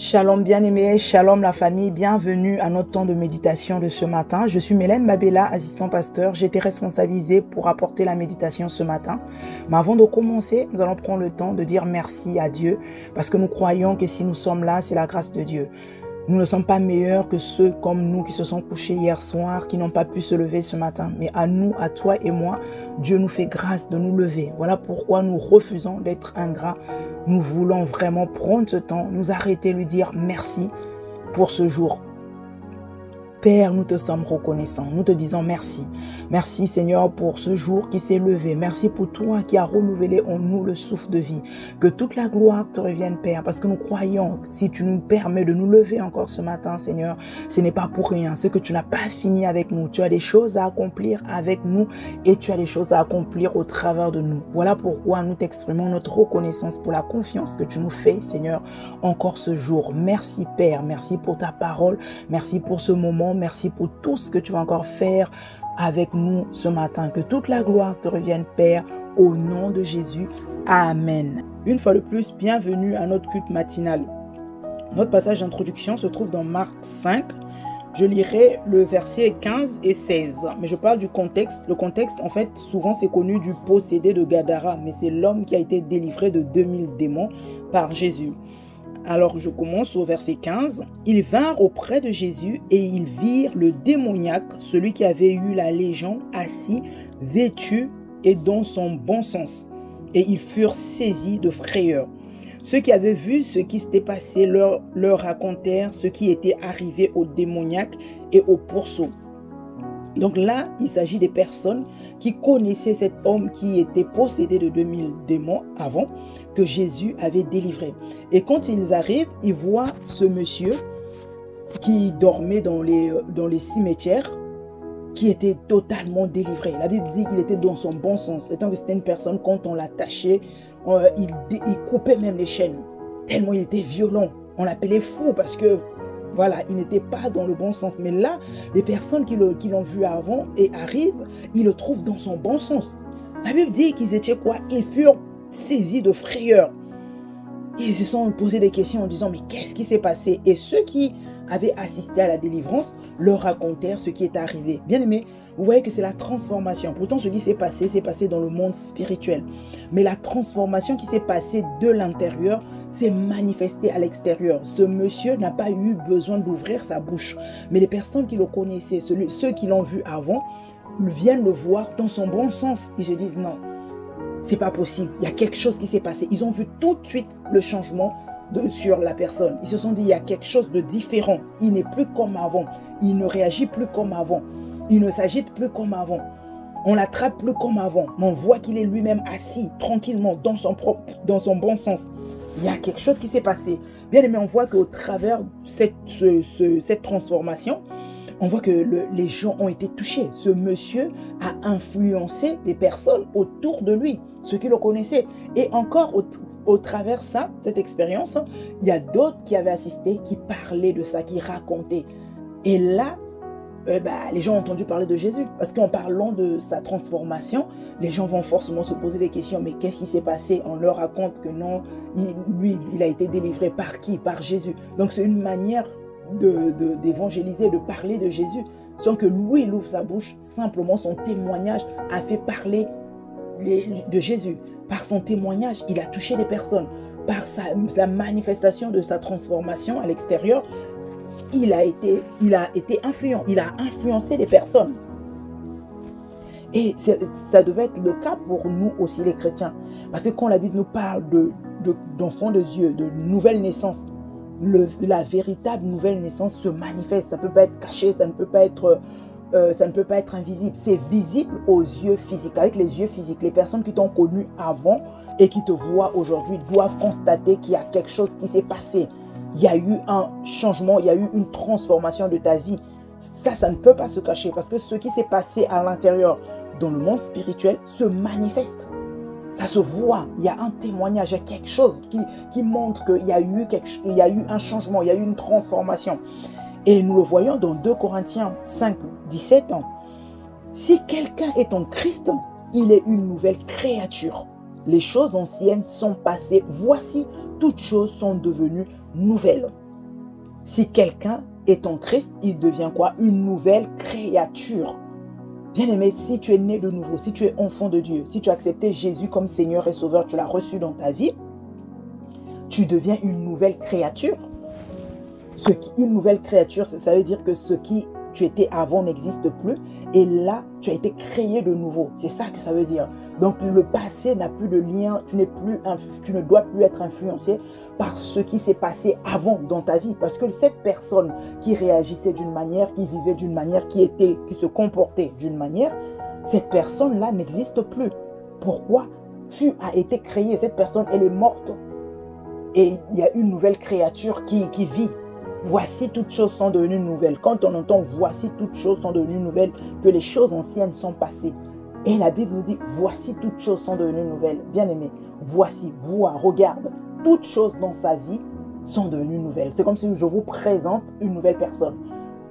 Shalom bien-aimés, shalom la famille, bienvenue à notre temps de méditation de ce matin. Je suis Mélène Mabella, assistant pasteur. J'ai été responsabilisée pour apporter la méditation ce matin. Mais avant de commencer, nous allons prendre le temps de dire merci à Dieu parce que nous croyons que si nous sommes là, c'est la grâce de Dieu. Nous ne sommes pas meilleurs que ceux comme nous qui se sont couchés hier soir, qui n'ont pas pu se lever ce matin. Mais à nous, à toi et moi, Dieu nous fait grâce de nous lever. Voilà pourquoi nous refusons d'être ingrats. Nous voulons vraiment prendre ce temps, nous arrêter, lui dire merci pour ce jour. Père, nous te sommes reconnaissants, nous te disons merci. Merci Seigneur pour ce jour qui s'est levé. Merci pour toi qui as renouvelé en nous le souffle de vie. Que toute la gloire te revienne Père, parce que nous croyons, si tu nous permets de nous lever encore ce matin Seigneur, ce n'est pas pour rien. Ce que tu n'as pas fini avec nous, tu as des choses à accomplir avec nous et tu as des choses à accomplir au travers de nous. Voilà pourquoi nous t'exprimons notre reconnaissance pour la confiance que tu nous fais Seigneur encore ce jour. Merci Père, merci pour ta parole, merci pour ce moment. Merci pour tout ce que tu vas encore faire avec nous ce matin. Que toute la gloire te revienne, Père, au nom de Jésus. Amen. Une fois de plus, bienvenue à notre culte matinal. Notre passage d'introduction se trouve dans Marc 5. Je lirai le verset 15 et 16. Mais je parle du contexte. Le contexte, en fait, souvent c'est connu du possédé de Gadara. Mais c'est l'homme qui a été délivré de 2000 démons par Jésus. Alors, je commence au verset 15. Ils vinrent auprès de Jésus et ils virent le démoniaque, celui qui avait eu la légion, assis, vêtu et dans son bon sens. Et ils furent saisis de frayeur. Ceux qui avaient vu ce qui s'était passé leur racontèrent ce qui était arrivé au démoniaque et au pourceau. Donc là, il s'agit des personnes qui connaissaient cet homme qui était possédé de 2000 démons avant que Jésus avait délivré. Et quand ils arrivent, ils voient ce monsieur qui dormait dans les cimetières, qui était totalement délivré. La Bible dit qu'il était dans son bon sens. Étant que c'était une personne, quand on l'attachait, il coupait même les chaînes. Tellement il était violent. On l'appelait fou parce que voilà, il n'était pas dans le bon sens. Mais là, les personnes qui l'ont vu avant et arrivent, ils le trouvent dans son bon sens. La Bible dit qu'ils étaient quoi? Ils furent saisis de frayeur. Ils se sont posé des questions en disant, mais qu'est-ce qui s'est passé? Et ceux qui avaient assisté à la délivrance leur racontèrent ce qui est arrivé. Bien aimé, vous voyez que c'est la transformation. Pourtant, ce qui s'est passé dans le monde spirituel. Mais la transformation qui s'est passée de l'intérieur s'est manifestée à l'extérieur. Ce monsieur n'a pas eu besoin d'ouvrir sa bouche. Mais les personnes qui le connaissaient, ceux qui l'ont vu avant, viennent le voir dans son bon sens. Ils se disent non, c'est pas possible. Il y a quelque chose qui s'est passé. Ils ont vu tout de suite le changement sur la personne. Ils se sont dit il y a quelque chose de différent. Il n'est plus comme avant. Il ne réagit plus comme avant. Il ne s'agite plus comme avant. On l'attrape plus comme avant. Mais on voit qu'il est lui-même assis tranquillement dans son bon sens. Il y a quelque chose qui s'est passé. Bien aimé, on voit qu'au travers de cette transformation, on voit que les gens ont été touchés. Ce monsieur a influencé des personnes autour de lui, ceux qui le connaissaient. Et encore au travers de ça, cette expérience, il y a d'autres qui avaient assisté, qui parlaient de ça, qui racontaient. Et là, les gens ont entendu parler de Jésus. Parce qu'en parlant de sa transformation, les gens vont forcément se poser des questions. Mais qu'est-ce qui s'est passé? On leur raconte que non, il a été délivré par qui? Par Jésus. Donc c'est une manière d'évangéliser, de parler de Jésus. Sans que lui, il ouvre sa bouche. Simplement, son témoignage a fait parler de Jésus. Par son témoignage, il a touché les personnes. Par la manifestation de sa transformation à l'extérieur, il a été influent, il a influencé les personnes. Et ça devait être le cas pour nous aussi les chrétiens. Parce que quand la Bible nous parle d'enfants de Dieu, de nouvelle naissance, la véritable nouvelle naissance se manifeste. Ça ne peut pas être caché, ça ne peut pas être invisible. C'est visible aux yeux physiques, avec les yeux physiques. Les personnes qui t'ont connu avant et qui te voient aujourd'hui doivent constater qu'il y a quelque chose qui s'est passé. Il y a eu un changement, il y a eu une transformation de ta vie. Ça ne peut pas se cacher parce que ce qui s'est passé à l'intérieur, dans le monde spirituel, se manifeste. Ça se voit, il y a un témoignage, il y a quelque chose qui montre qu'il y a eu un changement, il y a eu une transformation. Et nous le voyons dans 2 Corinthiens 5, 17. Si quelqu'un est en Christ, il est une nouvelle créature. Les choses anciennes sont passées, voici, toutes choses sont devenues nouvelles. Si quelqu'un est en Christ, il devient quoi? Une nouvelle créature. Bien-aimé, si tu es né de nouveau, si tu es enfant de Dieu, si tu as accepté Jésus comme Seigneur et Sauveur, tu l'as reçu dans ta vie, tu deviens une nouvelle créature. Une nouvelle créature, ça veut dire que ce qui tu étais avant n'existe plus. Et là, tu as été créé de nouveau. C'est ça que ça veut dire. Donc, le passé n'a plus de lien. Tu ne dois plus être influencé par ce qui s'est passé avant dans ta vie. Parce que cette personne qui réagissait d'une manière, qui vivait d'une manière, qui se comportait d'une manière, cette personne-là n'existe plus. Pourquoi? Tu as été créé. Cette personne, elle est morte. Et il y a une nouvelle créature qui vit. Voici toutes choses sont devenues nouvelles. Quand on entend voici toutes choses sont devenues nouvelles, que les choses anciennes sont passées. Et la Bible nous dit voici toutes choses sont devenues nouvelles. Bien-aimé, voici, vois, regarde. Toutes choses dans sa vie sont devenues nouvelles. C'est comme si je vous présente une nouvelle personne.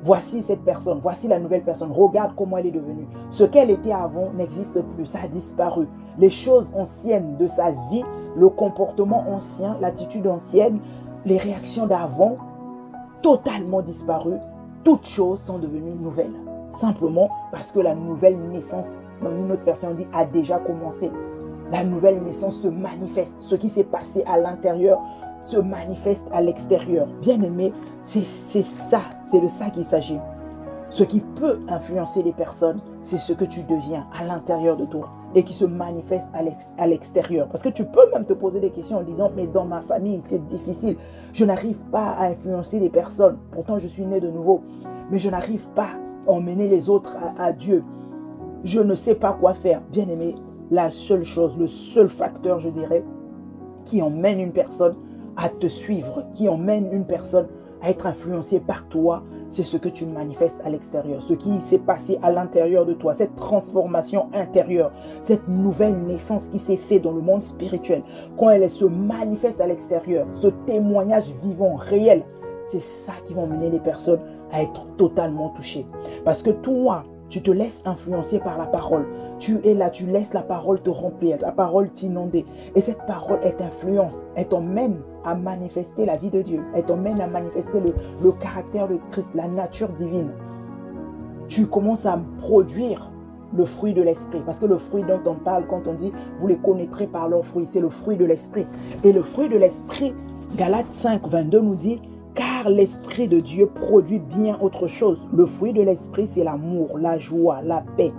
Voici cette personne, voici la nouvelle personne. Regarde comment elle est devenue. Ce qu'elle était avant n'existe plus, ça a disparu. Les choses anciennes de sa vie, le comportement ancien, l'attitude ancienne, les réactions d'avant, totalement disparu, toutes choses sont devenues nouvelles. Simplement parce que la nouvelle naissance, dans une autre version on dit, a déjà commencé. La nouvelle naissance se manifeste. Ce qui s'est passé à l'intérieur se manifeste à l'extérieur. Bien aimé, c'est ça, c'est de ça qu'il s'agit. Ce qui peut influencer les personnes, c'est ce que tu deviens à l'intérieur de toi et qui se manifeste à l'extérieur. Parce que tu peux même te poser des questions en disant, mais dans ma famille, c'est difficile. Je n'arrive pas à influencer les personnes. Pourtant, je suis né de nouveau. Mais je n'arrive pas à emmener les autres à Dieu. Je ne sais pas quoi faire. Bien aimé, la seule chose, le seul facteur, je dirais, qui emmène une personne à te suivre, qui emmène une personne à être influencée par toi, c'est ce que tu manifestes à l'extérieur, ce qui s'est passé à l'intérieur de toi, cette transformation intérieure, cette nouvelle naissance qui s'est faite dans le monde spirituel. Quand elle se manifeste à l'extérieur, ce témoignage vivant, réel, c'est ça qui va emmener les personnes à être totalement touchées. Parce que toi, tu te laisses influencer par la parole. Tu es là, tu laisses la parole te remplir, la parole t'inonder. Et cette parole, elle t'influence, elle t'emmène à manifester la vie de Dieu. Elle t'emmène à manifester le caractère de Christ, la nature divine. Tu commences à produire le fruit de l'esprit. Parce que le fruit dont on parle, quand on dit, vous les connaîtrez par leurs fruits, c'est le fruit de l'esprit. Et le fruit de l'esprit, Galates 5, 22 nous dit, car l'Esprit de Dieu produit bien autre chose. Le fruit de l'Esprit, c'est l'amour, la joie, la paix,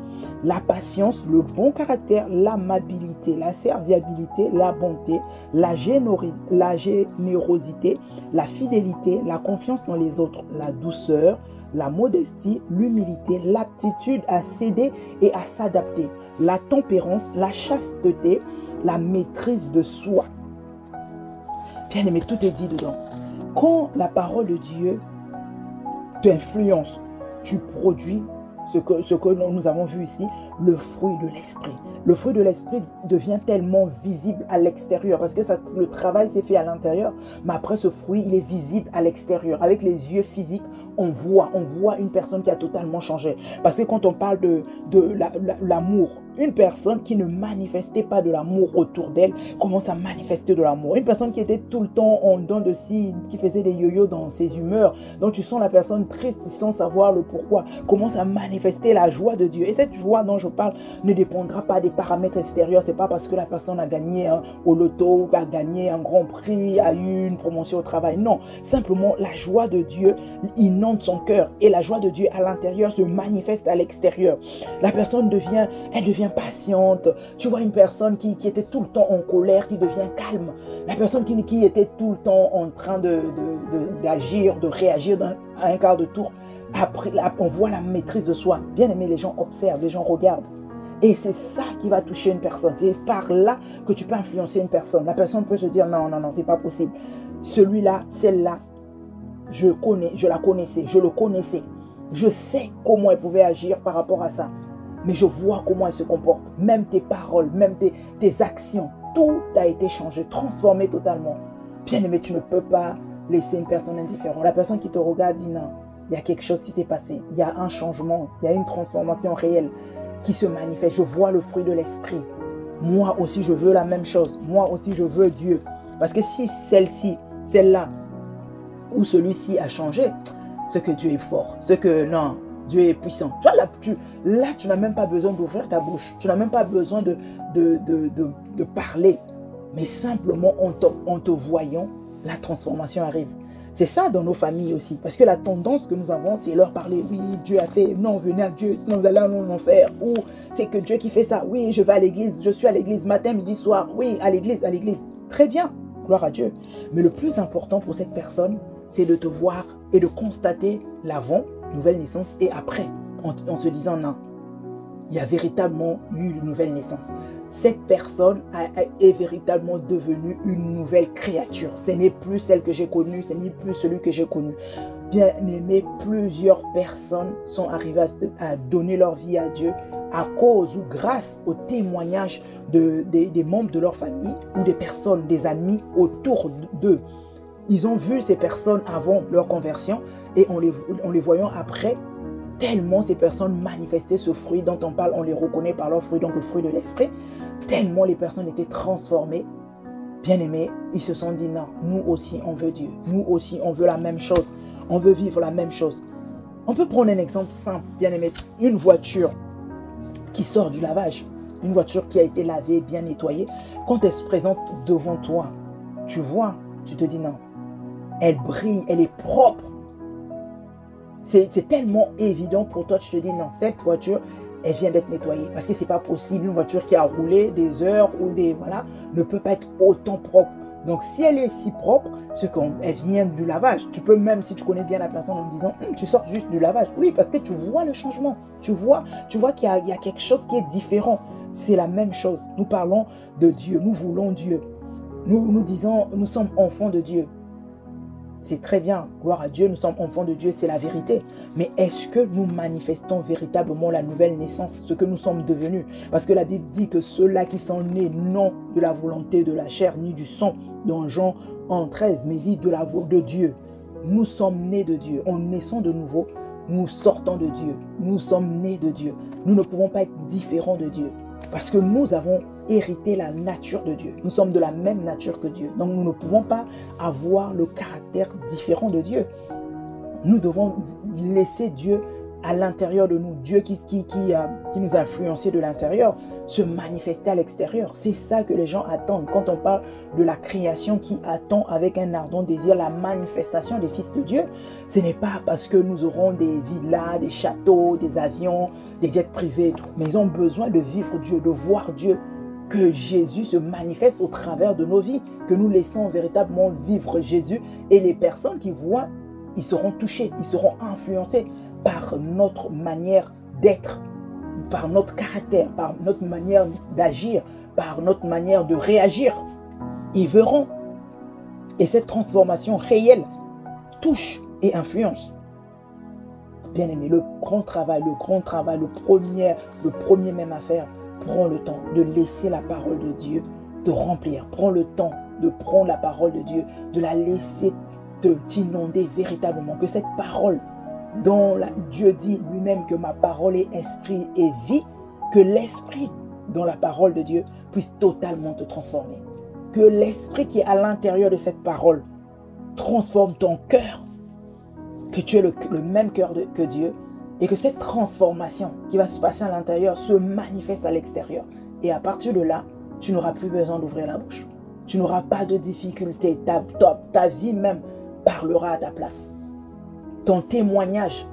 la patience, le bon caractère, l'amabilité, la serviabilité, la bonté, la générosité, la fidélité, la confiance dans les autres, la douceur, la modestie, l'humilité, l'aptitude à céder et à s'adapter, la tempérance, la chasteté, la maîtrise de soi. Bien aimé, tout est dit dedans. Quand la parole de Dieu t'influence, tu produis ce que nous avons vu ici, le fruit de l'esprit. Le fruit de l'esprit devient tellement visible à l'extérieur parce que le travail s'est fait à l'intérieur, mais après ce fruit, il est visible à l'extérieur. Avec les yeux physiques, on voit une personne qui a totalement changé. Parce que quand on parle de l'amour, une personne qui ne manifestait pas de l'amour autour d'elle commence à manifester de l'amour. Une personne qui était tout le temps en dents de scie, qui faisait des yo-yo dans ses humeurs, dont tu sens la personne triste sans savoir le pourquoi, commence à manifester la joie de Dieu. Et cette joie dont je parle ne dépendra pas des paramètres extérieurs. C'est pas parce que la personne a gagné au loto, a gagné un grand prix, a eu une promotion au travail. Non, simplement la joie de Dieu inonde son cœur et la joie de Dieu à l'intérieur se manifeste à l'extérieur. La personne devient patiente. Tu vois une personne qui était tout le temps en colère, qui devient calme. La personne qui était tout le temps en train d'agir, de réagir à un quart de tour. Après, on voit la maîtrise de soi. Bien aimé, les gens observent, les gens regardent. Et c'est ça qui va toucher une personne. C'est par là que tu peux influencer une personne. La personne peut se dire non, c'est pas possible. Celui-là, celle-là, je la connaissais, je le connaissais. Je sais comment elle pouvait agir par rapport à ça. Mais je vois comment elle se comporte. Même tes paroles, même tes actions. Tout a été changé, transformé totalement. Bien aimé, tu ne peux pas laisser une personne indifférente. La personne qui te regarde dit non, il y a quelque chose qui s'est passé. Il y a un changement, il y a une transformation réelle qui se manifeste. Je vois le fruit de l'esprit. Moi aussi, je veux la même chose. Moi aussi, je veux Dieu. Parce que si celle-là ou celui-ci a changé, c'est que Dieu est fort, c'est que non, Dieu est puissant. Tu vois, là, tu n'as même pas besoin d'ouvrir ta bouche, tu n'as même pas besoin de parler, mais simplement en te voyant, la transformation arrive. C'est ça dans nos familles aussi, parce que la tendance que nous avons, c'est leur parler, oui, Dieu a fait, non, venez à Dieu, sinon vous allez en enfer, ou c'est que Dieu qui fait ça, oui, je vais à l'église, je suis à l'église matin, midi, soir, oui, à l'église, très bien, gloire à Dieu. Mais le plus important pour cette personne, c'est de te voir et de constater l'avant, nouvelle naissance, et après, en se disant, non, il y a véritablement eu une nouvelle naissance. Cette personne est véritablement devenue une nouvelle créature. Ce n'est plus celle que j'ai connue, ce n'est plus celui que j'ai connu. Bien aimé, plusieurs personnes sont arrivées à donner leur vie à Dieu à cause ou grâce au témoignage des membres de leur famille ou des personnes, des amis autour d'eux. Ils ont vu ces personnes avant leur conversion et en les voyant après, tellement ces personnes manifestaient ce fruit dont on parle, on les reconnaît par leur fruit, donc le fruit de l'esprit. Tellement les personnes étaient transformées, bien aimés, ils se sont dit non, nous aussi on veut Dieu, nous aussi on veut la même chose, on veut vivre la même chose. On peut prendre un exemple simple, bien aimé, une voiture qui sort du lavage, une voiture qui a été lavée, bien nettoyée, quand elle se présente devant toi, tu vois, tu te dis non, elle brille, elle est propre. C'est tellement évident pour toi, tu te dis non, cette voiture, elle vient d'être nettoyée. Parce que c'est pas possible, une voiture qui a roulé des heures ou des, voilà, ne peut pas être autant propre. Donc si elle est si propre, c'est qu'elle vient du lavage. Tu peux même, si tu connais bien la personne, en disant, tu sors juste du lavage. Oui, parce que tu vois le changement. Tu vois qu'il y a quelque chose qui est différent. C'est la même chose. Nous parlons de Dieu, nous voulons Dieu. Nous disons, nous sommes enfants de Dieu. C'est très bien, gloire à Dieu, nous sommes enfants de Dieu, c'est la vérité. Mais est-ce que nous manifestons véritablement la nouvelle naissance, ce que nous sommes devenus? Parce que la Bible dit que ceux-là qui sont nés, non de la volonté de la chair ni du sang, dans Jean 13, mais dit de Dieu. Nous sommes nés de Dieu. En naissant de nouveau, nous sortons de Dieu. Nous sommes nés de Dieu. Nous ne pouvons pas être différents de Dieu. Parce que nous avons hérité la nature de Dieu. Nous sommes de la même nature que Dieu. Donc nous ne pouvons pas avoir le caractère différent de Dieu. Nous devons laisser Dieu à l'intérieur de nous. Dieu qui nous a influencés de l'intérieur, se manifester à l'extérieur. C'est ça que les gens attendent. Quand on parle de la création qui attend avec un ardent désir la manifestation des fils de Dieu, ce n'est pas parce que nous aurons des villas, des châteaux, des avions, des jets privés, mais ils ont besoin de vivre Dieu, de voir Dieu, que Jésus se manifeste au travers de nos vies, que nous laissons véritablement vivre Jésus, et les personnes qui voient, ils seront touchés, ils seront influencés par notre manière d'être, par notre caractère, par notre manière d'agir, par notre manière de réagir. Ils verront. Et cette transformation réelle touche et influence. Bien aimé, le premier même à faire, prends le temps de laisser la parole de Dieu te remplir. Prends le temps de prendre la parole de Dieu, de la laisser t'inonder véritablement. Que cette parole dont Dieu dit lui-même que ma parole est esprit et vie, que l'esprit dans la parole de Dieu puisse totalement te transformer. Que l'esprit qui est à l'intérieur de cette parole transforme ton cœur, que tu aies le même cœur que Dieu, et que cette transformation qui va se passer à l'intérieur se manifeste à l'extérieur. Et à partir de là, tu n'auras plus besoin d'ouvrir la bouche. Tu n'auras pas de difficulté. Ta vie même parlera à ta place. Ton témoignage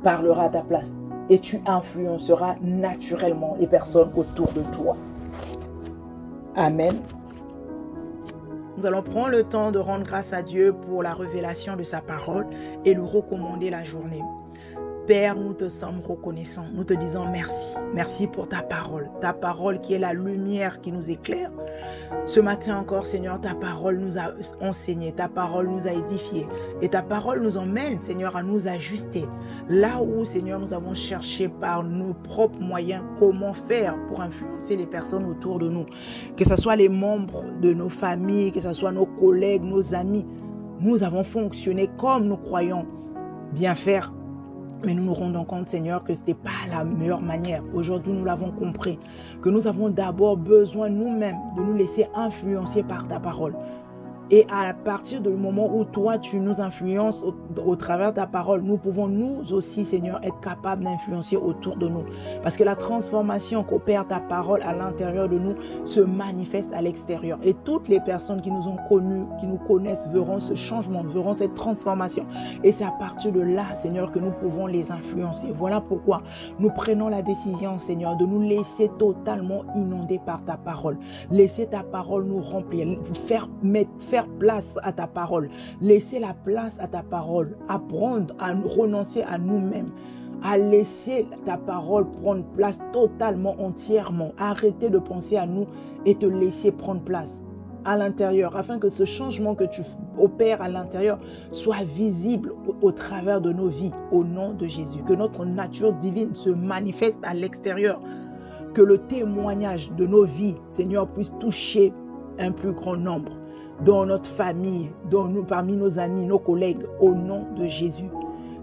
parlera à ta place. Et tu influenceras naturellement les personnes autour de toi. Amen. Nous allons prendre le temps de rendre grâce à Dieu pour la révélation de sa parole et lui recommander la journée. Père, nous te sommes reconnaissants. Nous te disons merci. Merci pour ta parole qui est la lumière qui nous éclaire. Ce matin encore, Seigneur, ta parole nous a enseigné, ta parole nous a édifié et ta parole nous emmène, Seigneur, à nous ajuster. Là où, Seigneur, nous avons cherché par nos propres moyens comment faire pour influencer les personnes autour de nous. Que ce soit les membres de nos familles, que ce soit nos collègues, nos amis. Nous avons fonctionné comme nous croyons bien faire. Mais nous nous rendons compte, Seigneur, que ce n'était pas la meilleure manière. Aujourd'hui, nous l'avons compris, que nous avons d'abord besoin nous-mêmes de nous laisser influencer par ta parole. Et à partir du moment où toi, tu nous influences au travers de ta parole, nous pouvons nous aussi, Seigneur, être capables d'influencer autour de nous. Parce que la transformation qu'opère ta parole à l'intérieur de nous se manifeste à l'extérieur. Et toutes les personnes qui nous ont connus, qui nous connaissent, verront ce changement, verront cette transformation. Et c'est à partir de là, Seigneur, que nous pouvons les influencer. Voilà pourquoi nous prenons la décision, Seigneur, de nous laisser totalement inonder par ta parole. Laisser ta parole nous remplir, faire place à ta parole, laisser la place à ta parole, apprendre à renoncer à nous-mêmes, à laisser ta parole prendre place totalement, entièrement, arrêter de penser à nous et te laisser prendre place à l'intérieur, afin que ce changement que tu opères à l'intérieur soit visible au travers de nos vies, au nom de Jésus. Que notre nature divine se manifeste à l'extérieur, que le témoignage de nos vies, Seigneur, puisse toucher un plus grand nombre dans notre famille, parmi nos amis, nos collègues, au nom de Jésus.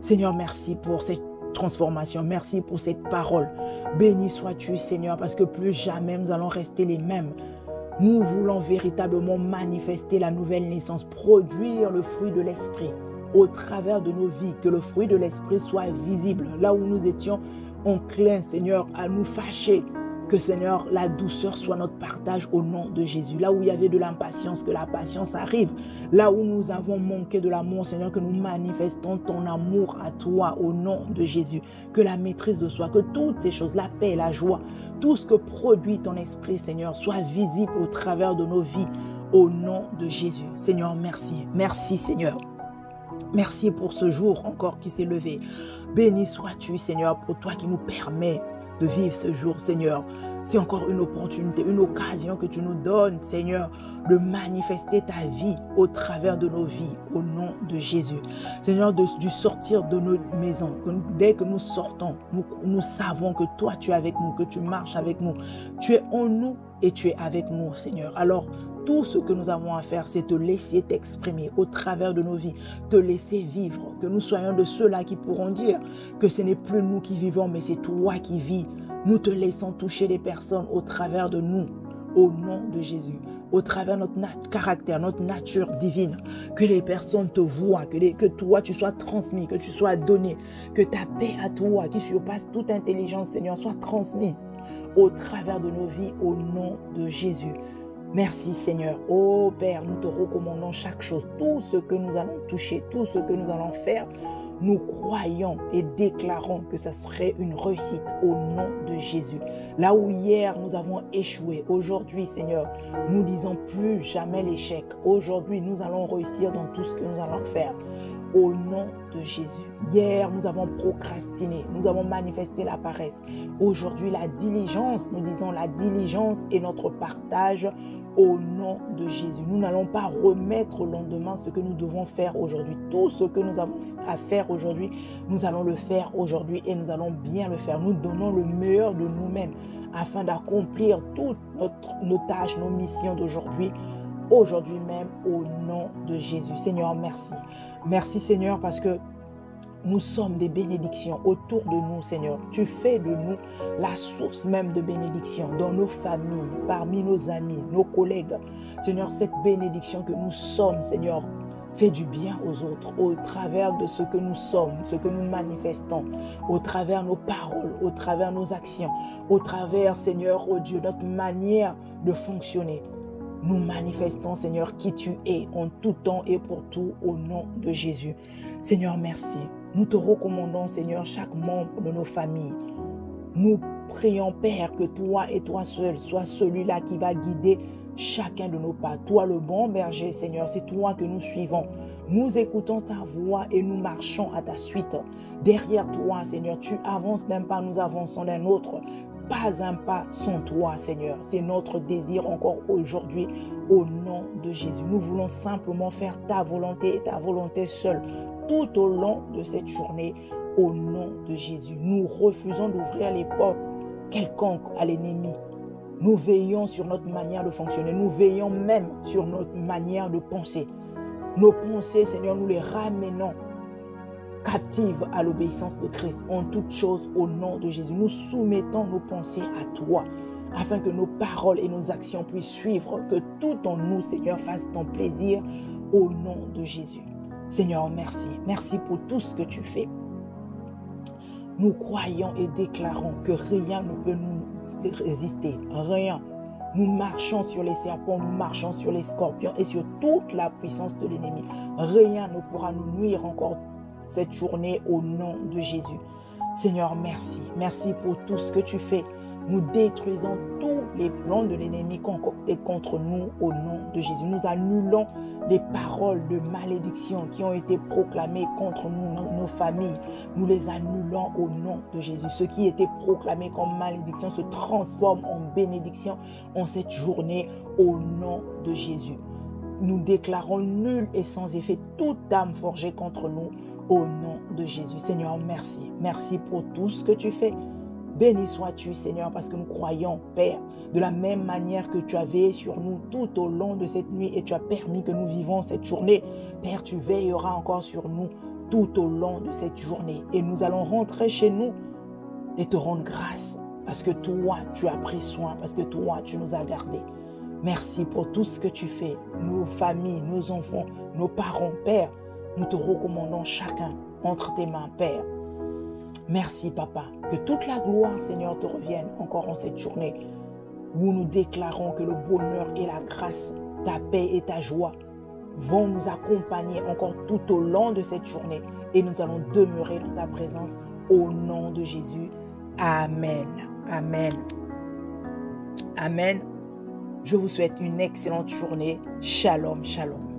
Seigneur, merci pour cette transformation. Merci pour cette parole. Béni sois-tu, Seigneur, parce que plus jamais nous allons rester les mêmes. Nous voulons véritablement manifester la nouvelle naissance, produire le fruit de l'Esprit au travers de nos vies, que le fruit de l'Esprit soit visible. Là où nous étions enclins, Seigneur, à nous fâcher, que, Seigneur, la douceur soit notre partage au nom de Jésus. Là où il y avait de l'impatience, que la patience arrive. Là où nous avons manqué de l'amour, Seigneur, que nous manifestons ton amour à toi au nom de Jésus. Que la maîtrise de soi, que toutes ces choses, la paix, la joie, tout ce que produit ton esprit, Seigneur, soit visible au travers de nos vies au nom de Jésus. Seigneur, merci. Merci, Seigneur. Merci pour ce jour encore qui s'est levé. Béni sois-tu, Seigneur, pour toi qui nous permet de vivre ce jour, Seigneur. C'est encore une opportunité, une occasion que tu nous donnes, Seigneur, de manifester ta vie au travers de nos vies, au nom de Jésus. Seigneur, du sortir de nos maisons, dès que nous sortons, nous savons que toi, tu es avec nous, que tu marches avec nous. Tu es en nous et tu es avec nous, Seigneur. Alors, tout ce que nous avons à faire, c'est te laisser t'exprimer au travers de nos vies, te laisser vivre, que nous soyons de ceux-là qui pourront dire que ce n'est plus nous qui vivons, mais c'est toi qui vis. Nous te laissons toucher des personnes au travers de nous, au nom de Jésus, au travers de notre caractère, notre nature divine, que les personnes te voient, que toi tu sois transmis, que tu sois donné, que ta paix à toi, qui surpasse toute intelligence, Seigneur, soit transmise au travers de nos vies, au nom de Jésus. Merci Seigneur. Oh Père, nous te recommandons chaque chose, tout ce que nous allons toucher, tout ce que nous allons faire, nous croyons et déclarons que ça serait une réussite au nom de Jésus. Là où hier nous avons échoué, aujourd'hui Seigneur, nous disons plus jamais l'échec. Aujourd'hui nous allons réussir dans tout ce que nous allons faire. Au nom de Jésus. Hier, nous avons procrastiné, nous avons manifesté la paresse. Aujourd'hui, la diligence, nous disons la diligence est notre partage au nom de Jésus. Nous n'allons pas remettre au lendemain ce que nous devons faire aujourd'hui. Tout ce que nous avons à faire aujourd'hui, nous allons le faire aujourd'hui et nous allons bien le faire. Nous donnons le meilleur de nous-mêmes afin d'accomplir toutes nos tâches, nos missions d'aujourd'hui, aujourd'hui même, au nom de Jésus. Seigneur, merci. Merci Seigneur parce que nous sommes des bénédictions autour de nous, Seigneur. Tu fais de nous la source même de bénédiction dans nos familles, parmi nos amis, nos collègues. Seigneur, cette bénédiction que nous sommes, Seigneur, fait du bien aux autres au travers de ce que nous sommes, ce que nous manifestons, au travers nos paroles, au travers nos actions, au travers, Seigneur, oh Dieu, notre manière de fonctionner. Nous manifestons, Seigneur, qui tu es en tout temps et pour tout au nom de Jésus. Seigneur, merci. Nous te recommandons, Seigneur, chaque membre de nos familles. Nous prions, Père, que toi et toi seul sois celui-là qui va guider chacun de nos pas. Toi, le bon berger, Seigneur, c'est toi que nous suivons. Nous écoutons ta voix et nous marchons à ta suite. Derrière toi, Seigneur, tu avances d'un pas, nous avançons d'un autre. Pas un pas sans toi, Seigneur. C'est notre désir encore aujourd'hui au nom de Jésus. Nous voulons simplement faire ta volonté et ta volonté seule tout au long de cette journée au nom de Jésus. Nous refusons d'ouvrir les portes quelconques à l'ennemi. Nous veillons sur notre manière de fonctionner. Nous veillons même sur notre manière de penser. Nos pensées, Seigneur, nous les ramenons captive à l'obéissance de Christ en toutes choses au nom de Jésus. Nous soumettons nos pensées à toi afin que nos paroles et nos actions puissent suivre, que tout en nous, Seigneur, fasse ton plaisir au nom de Jésus. Seigneur, merci. Merci pour tout ce que tu fais. Nous croyons et déclarons que rien ne peut nous résister. Rien. Nous marchons sur les serpents, nous marchons sur les scorpions et sur toute la puissance de l'ennemi. Rien ne pourra nous nuire encore cette journée au nom de Jésus. Seigneur, merci. Merci pour tout ce que tu fais. Nous détruisons tous les plans de l'ennemi concoctés contre nous au nom de Jésus. Nous annulons les paroles de malédiction qui ont été proclamées contre nous, nos familles. Nous les annulons au nom de Jésus. Ce qui était proclamé comme malédiction se transforme en bénédiction en cette journée au nom de Jésus. Nous déclarons nul et sans effet toute âme forgée contre nous au nom de Jésus. Seigneur, merci. Merci pour tout ce que tu fais. Béni sois-tu, Seigneur, parce que nous croyons, Père, de la même manière que tu as veillé sur nous tout au long de cette nuit et tu as permis que nous vivons cette journée. Père, tu veilleras encore sur nous tout au long de cette journée. Et nous allons rentrer chez nous et te rendre grâce parce que toi, tu as pris soin, parce que toi, tu nous as gardés. Merci pour tout ce que tu fais. Nos familles, nos enfants, nos parents, Père, nous te recommandons chacun entre tes mains, Père. Merci, Papa. Que toute la gloire, Seigneur, te revienne encore en cette journée où nous déclarons que le bonheur et la grâce, ta paix et ta joie vont nous accompagner encore tout au long de cette journée et nous allons demeurer dans ta présence au nom de Jésus. Amen. Amen. Amen. Je vous souhaite une excellente journée. Shalom, shalom.